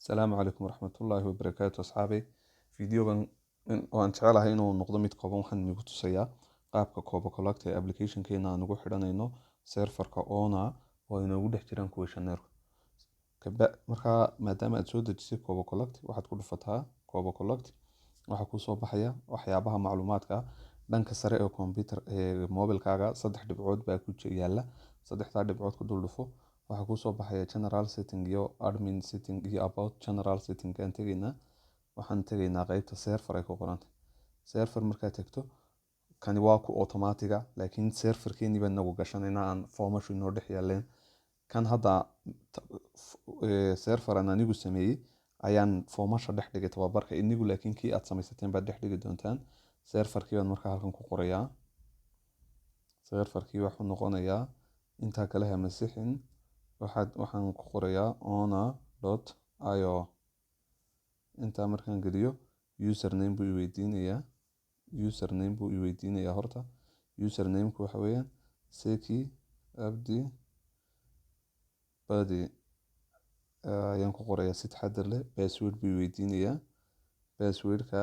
السلام عليكم ورحمة الله وبركاته أصحابي. فيديو وأن جعلها إنه نقدم يتكون وحن نيجو تسيا qaabka Kobo Collect ee application-keena aan ugu xidhanayno serverka Ona oo inoogu dhex jiraan questionnaire. Marka maadaama aad soo dejisay Kobo Collect waxaad ku dhufataa Kobo Collect waxa ku soo baxaya waxyaabaha macluumaadka dhanka sare ee computer ee mobilkaaga 3 dhibcood baa ku yaala 3 dhibcood ku dul dhufo waxa ku soo baxaya general setting iyo admin setting iyo about general setting kan tagaynaa waxaan tagaynaa qaybta server ay ku qoran server markaad tagto kani waa ku automatic laakiin serverkeeni baan nagu gashanayna aan formashu inoo dhex yaaleen kan hadda server aan anigu sameeyay ayaan formasha dhex dhigay tababarka inigu laakiin kii aad samaysateen baad dhex dhigi doontaan serverkii baan markaa halkan ku qorayaa serverkii wuxuu noqonayaa inta kale ha masixin waxaan ku qorayaa ona.io inta markaan geliyo username buu i weydiinayaa horta username-ku waxa weeyaan seki abdi badi ayaan ku qorayaa si taxaddar leh password buu i weydiinayaa passwordka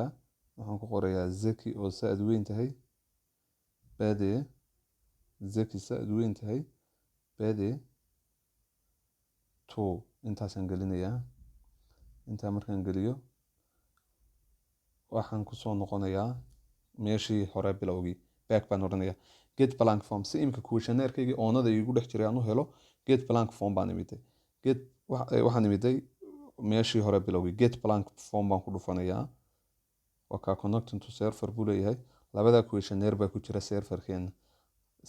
waxaan ku qorayaa zeki oo saad weyn tahay badi zeki saad weyn tahay badi 2 intaasaan gelinayaa intaa markaan geliyo waxaan ku soo noqonayaa meeshii hore bilowgii back baan odhanayaa get blank form si imka questionnaire-keygii oonada igu dhex jiray aan u helo get blank form baan imiday waxaan imiday meeshii hore bilowgii get blank form baan ku dhufanayaa waa connecting to server buu leeyahay labada questionnaire baa ku jira serverkeena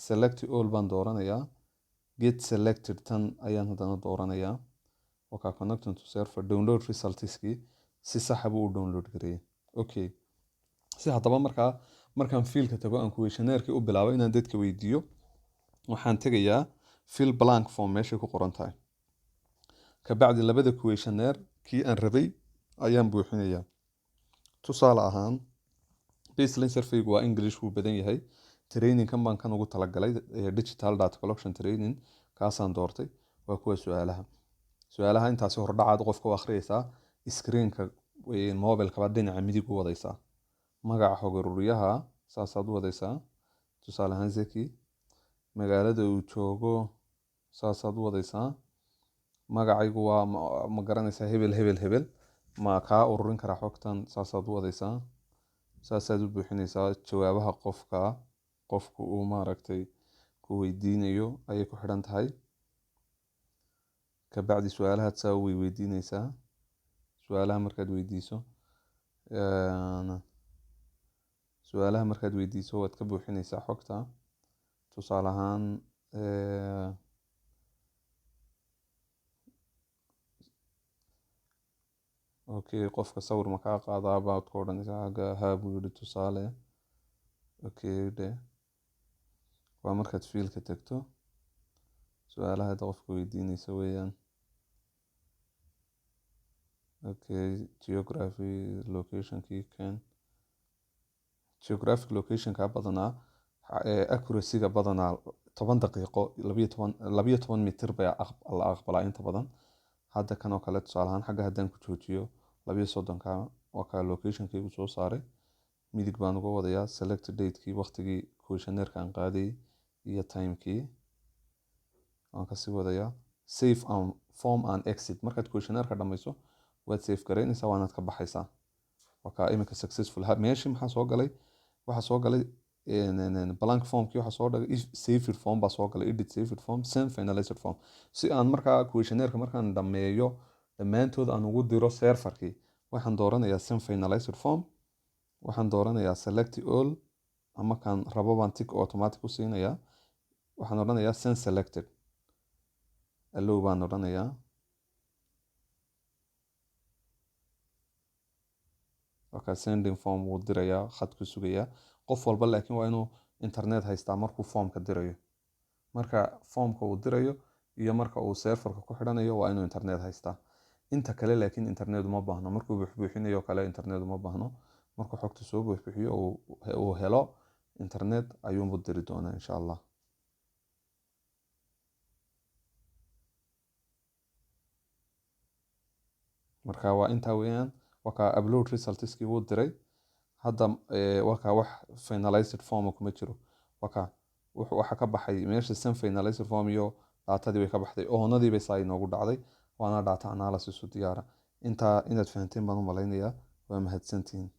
select all baan dooranayaa get selected tan ayaan haddana dooranayaa waa connecting to server download resultskii si sax ah buu u download gareeyay okay si haddaba markaan fiilka tago aan questionnaire-kii u bilaabo inaan dadka weydiiyo waxaan tegayaa fill blank form meeshay ku qoran tahay kabacdi labada questionnaire kii aan rabay ayaan buuxinayaa tusaale ahaan baseline survey-gu waa English wuu badan yahay training-kan baan kan ugu talagalay digital data collection training kaasaan doortay waa kuwa su-aalaha intaasi hordhacaad qofka u akhriyaysaa screen-ka mobilkaba dhinaca midig u wadaysaa magaca xogururiyaha saasaad u wadaysaa tusaale ahaan zeki magaalada uu joogo saasaad u wadaysaa magacaygu waa ma garanaysaa hebel ma kaa ururin karaa xogtan saasaad u wadaysaa saasaad u buuxinaysaa jawaabaha qofku uu maaragtay ku weydiinayo ayay ku xidhan tahay kabacdi su-aalahaad saa way weydiinaysaa su-aalaha markaad weydiiso waad ka buuxinaysaa xogta tusaale ahaan okay qofka sawir ma kaa qaadaa baad ku odhanaysaa haa buu yidhi tusaale okay de waa markaad fiilka tagto su-aalaha hadda qofka weydiinaysa weeyaan okay geography location-kii geographic location-ka badanaa accuracy-ga badanaa 10 daqiiqo 12 mitir bay la aqbalaa inta badan hadda kan oo kale tusaale ahaan xagga haddaan ku joojiyo 32ka waa ka location-kaygu soo saaray midig baan uga wadayaa select date-kii waqtigii questionnaire-ka aan qaaday iyo time-kii waan kasii wadayaa save and form and exit markaad questionnaire-ka dhamayso waad save garaynaysaa waanaad ka baxaysaa waa ka imika successful meeshii waxaa soo galay blank formkii waxaa soo dhagay saved form baa soo galay edit saved form send finalized form si aan markaa questionnaire-ka markaan dhameeyo dhammaantood aan ugu diro serverkii waxaan dooranayaa send finalized form waxaan dooranayaa select all ama kan rabo baan tick automatic u siinayaa waxaan odhanayaa send selected allow baan odhanayaa waa sending form wuu dirayaa khadku sugayaa qof walba laakiin waa inuu internet haystaa markuu formka dirayo marka formka uu dirayo iyo marka uu serverka ku xidhanayo waa inuu internet haystaa inta kale laakiin internet uma baahno markuu buuxinayo kale internet uma baahno markuu xogta soo buuxiyo uu helo internet ayuunbu diri doonaa insha allah marka waa intaa weeyaan. Wakaa upload resultskii wuu diray. Hadda wakaa wax finalized form kuma jiro. Waxa ka baxay meesha send finalized form iyo datadii way ka baxday. Oonadii bay saa inoogu dhacday. Waana data analysis u diyaara. Intaa inaad fahanteen baan u malaynayaa. Waa mahadsantihiin.